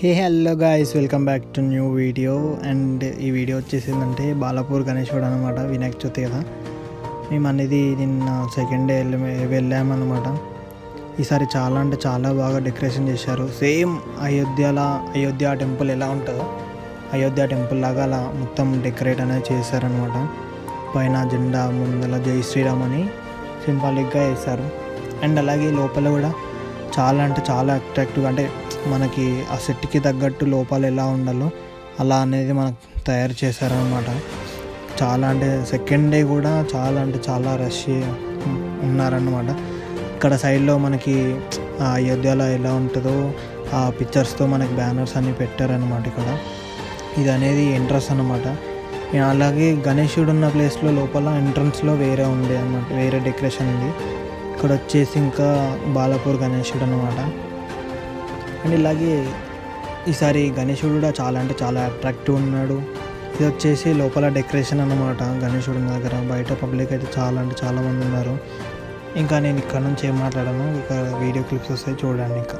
Hello guys, welcome back to new video. And ఈ video వచ్చేసిందంటే Balapur గణేశుడు అనమాట. వినాయక చవితి కదా, మేము అనేది నిన్న సెకండ్ డే వెళ్ళామన్నమాట. ఈసారి చాలా అంటే చాలా బాగా డెకరేషన్ చేశారు. సేమ్ అయోధ్య టెంపుల్ ఎలా ఉంటుందో అయోధ్య టెంపుల్ లాగా అలా మొత్తం డెకరేట్ అనేది చేశారనమాట. పైన జెండా ముందల జై శ్రీరామ్ అని సింబాలిక్గా వేశారు. అండ్ అలాగే లోపల కూడా చాలా అంటే చాలా అట్రాక్టివ్, అంటే మనకి ఆ సెట్కి తగ్గట్టు లోపల ఎలా ఉండాలో అలా అనేది మనకు తయారు చేశారనమాట. చాలా అంటే సెకండ్ డే కూడా చాలా అంటే చాలా రష్ ఉన్నారన్నమాట. ఇక్కడ సైడ్లో మనకి అయోధ్యలో ఎలా ఉంటుందో ఆ పిక్చర్స్తో మనకి బ్యానర్స్ అన్నీ పెట్టారనమాట. ఇక్కడ ఇది అనేది ఎంట్రన్స్ అనమాట. అలాగే గణేశుడు ఉన్న ప్లేస్లో లోపల ఎంట్రన్స్లో వేరే ఉండే అనమాట, వేరే డెకరేషన్ ఉంది. ఇక్కడ వచ్చేసి ఇంకా బాలాపూర్ గణేశుడు అనమాట. అండ్ ఇలాగే ఈసారి గణేశుడు కూడా చాలా అంటే చాలా అట్రాక్టివ్ ఉన్నాడు. ఇది వచ్చేసి లోపల డెకరేషన్ అన్నమాట. గణేశుడు దగ్గర బయట పబ్లిక్ అయితే చాలా అంటే చాలా మంది ఉన్నారు. ఇంకా నేను ఇక్కడ నుంచి ఏం మాట్లాడాను, ఇక వీడియో క్లిప్స్ వస్తాయి చూడండి. ఇంకా